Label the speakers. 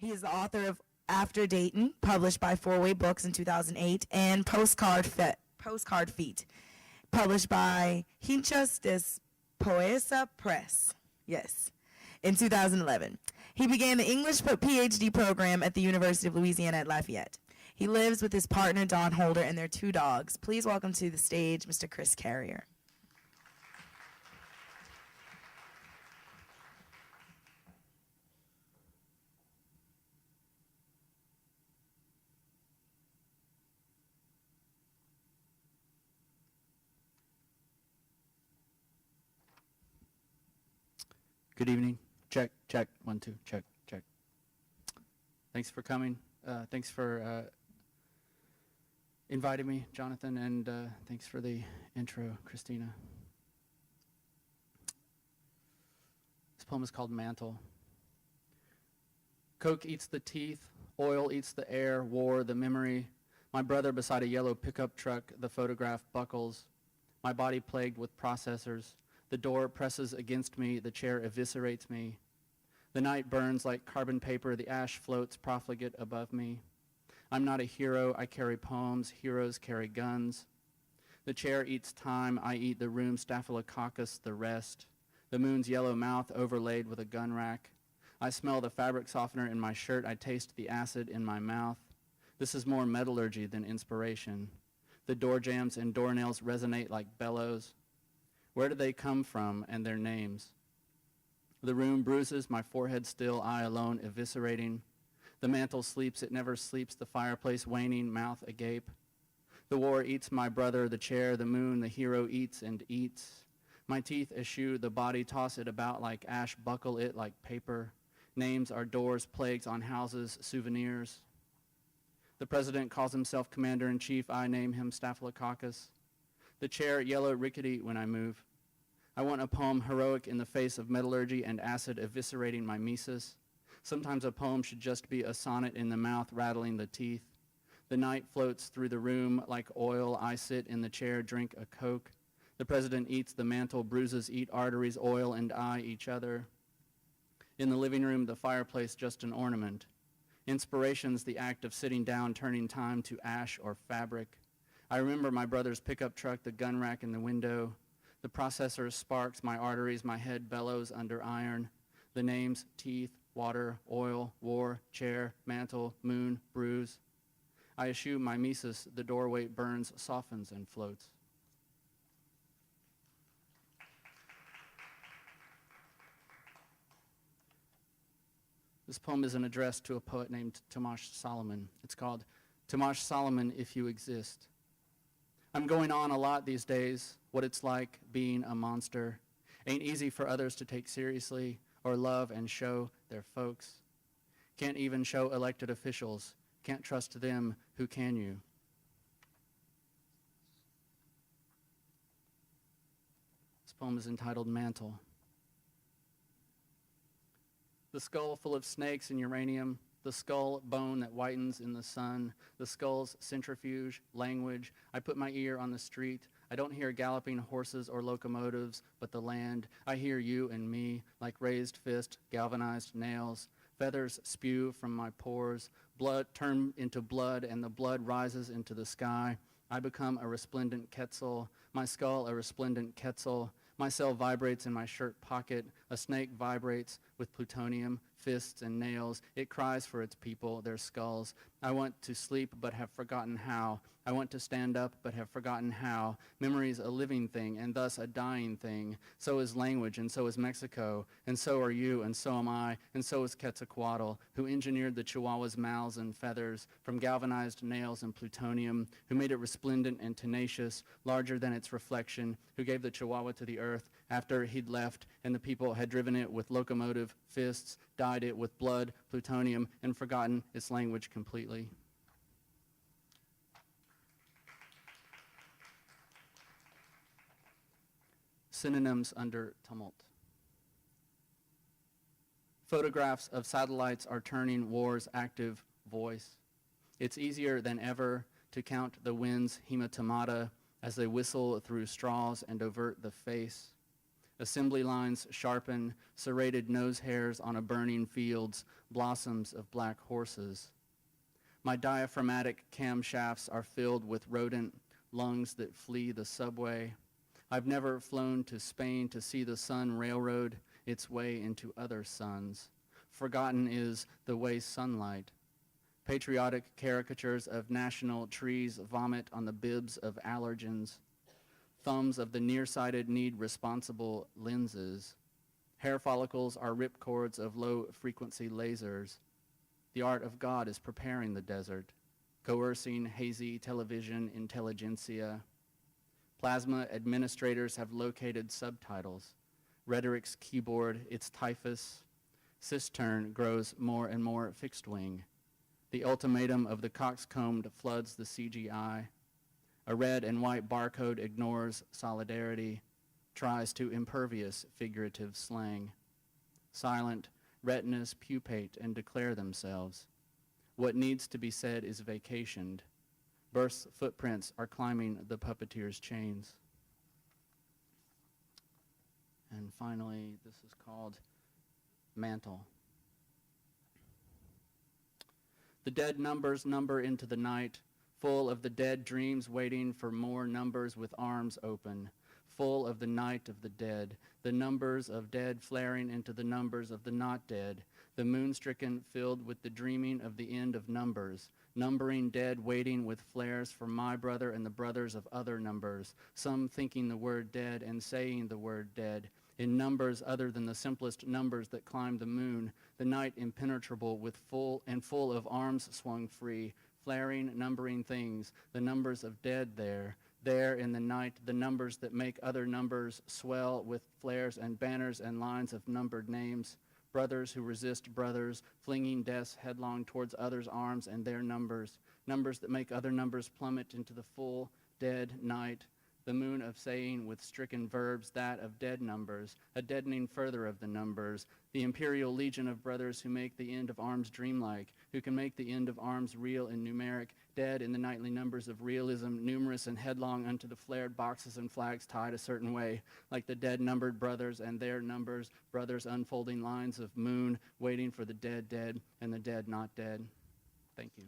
Speaker 1: He is the author of After Dayton, published by Four Way Books in 2008, and Postcard Feet, published by Hinchas des Poesa Press, yes, in 2011. He began the English PhD program at the University of Louisiana at Lafayette. He lives with his partner, Don Holder, and their 2 dogs. Please welcome to the stage Mr. Chris Carrier.
Speaker 2: Good evening. Check, check, 1, 2, check, check. Thanks for coming. Thanks for inviting me, Jonathan, and thanks for the intro, Christina. This poem is called Mantle. Coke eats the teeth, oil eats the air, war, the memory. My brother beside a yellow pickup truck, the photograph buckles. My body plagued with processors. The door presses against me, the chair eviscerates me. The night burns like carbon paper, the ash floats profligate above me. I'm not a hero, I carry poems, heroes carry guns. The chair eats time, I eat the room, staphylococcus, the rest. The moon's yellow mouth overlaid with a gun rack. I smell the fabric softener in my shirt, I taste the acid in my mouth. This is more metallurgy than inspiration. The door jambs and doornails resonate like bellows. Where do they come from and their names? The room bruises, my forehead still, I alone eviscerating. The mantle sleeps, it never sleeps, the fireplace waning, mouth agape. The war eats my brother, the chair, the moon, the hero eats and eats. My teeth eschew the body, toss it about like ash, buckle it like paper. Names are doors, plagues on houses, souvenirs. The president calls himself commander-in-chief, I name him Staphylococcus. The chair yellow rickety when I move. I want a poem heroic in the face of metallurgy and acid eviscerating my mesis. Sometimes a poem should just be a sonnet in the mouth rattling the teeth. The night floats through the room like oil. I sit in the chair, drink a Coke. The president eats the mantle, bruises eat arteries, oil and I each other. In the living room, the fireplace just an ornament. Inspiration's the act of sitting down, turning time to ash or fabric. I remember my brother's pickup truck, the gun rack in the window. The processor sparks, my arteries, my head bellows under iron. The names, teeth, water, oil, war, chair, mantle, moon, bruise. I eschew my mesis, the doorway burns, softens, and floats. This poem is an address to a poet named Tomasz Solomon. It's called Tomasz Solomon, If You Exist. I'm going on a lot these days, what it's like being a monster. Ain't easy for others to take seriously or love and show their folks. Can't even show elected officials. Can't trust them, who can you? This poem is entitled Mantle. The skull full of snakes and uranium, the skull bone that whitens in the sun, the skull's centrifuge, language. I put my ear on the street. I don't hear galloping horses or locomotives, but the land. I hear you and me, like raised fist, galvanized nails. Feathers spew from my pores. Blood turn into blood, and the blood rises into the sky. I become a resplendent Quetzal, my skull a resplendent Quetzal. My cell vibrates in my shirt pocket. A snake vibrates with plutonium, fists and nails. It cries for its people, their skulls. I want to sleep but have forgotten how. I want to stand up but have forgotten how. Memory's a living thing and thus a dying thing. So is language and so is Mexico. And so are you and so am I. And so is Quetzalcoatl, who engineered the Chihuahua's mouths and feathers from galvanized nails and plutonium, who made it resplendent and tenacious, larger than its reflection, who gave the Chihuahua to the earth after he'd left and the people had driven it with locomotive fists, dyed it with blood, plutonium, and forgotten its language completely. Synonyms under tumult. Photographs of satellites are turning war's active voice. It's easier than ever to count the wind's hematomata as they whistle through straws and avert the face. Assembly lines sharpen, serrated nose hairs on a burning fields, blossoms of black horses. My diaphragmatic camshafts are filled with rodent lungs that flee the subway. I've never flown to Spain to see the sun railroad its way into other suns. Forgotten is the way sunlight. Patriotic caricatures of national trees vomit on the bibs of allergens. Thumbs of the nearsighted need responsible lenses. Hair follicles are ripcords of low-frequency lasers. The art of God is preparing the desert, coercing hazy television intelligentsia. Plasma administrators have located subtitles. Rhetoric's keyboard, its typhus. Cistern grows more and more fixed wing. The ultimatum of the coxcombed floods the CGI. A red and white barcode ignores solidarity, tries to impervious figurative slang. Silent retinas pupate and declare themselves. What needs to be said is vacationed. Birth's footprints are climbing the puppeteer's chains. And finally, this is called Mantle. The dead numbers number into the night, full of the dead dreams waiting for more numbers with arms open, full of the night of the dead, the numbers of dead flaring into the numbers of the not dead, the moon-stricken filled with the dreaming of the end of numbers, numbering dead waiting with flares for my brother and the brothers of other numbers, some thinking the word dead and saying the word dead, in numbers other than the simplest numbers that climb the moon, the night impenetrable with full of arms swung free, flaring, numbering things, the numbers of dead there in the night, the numbers that make other numbers swell with flares and banners and lines of numbered names, brothers who resist brothers, flinging deaths headlong towards others' arms and their numbers, numbers that make other numbers plummet into the full, dead night, the moon of saying with stricken verbs that of dead numbers, a deadening further of the numbers, the imperial legion of brothers who make the end of arms dreamlike, who can make the end of arms real and numeric, dead in the nightly numbers of realism, numerous and headlong unto the flared boxes and flags tied a certain way, like the dead numbered brothers and their numbers, brothers unfolding lines of moon, waiting for the dead dead and the dead not dead. Thank you.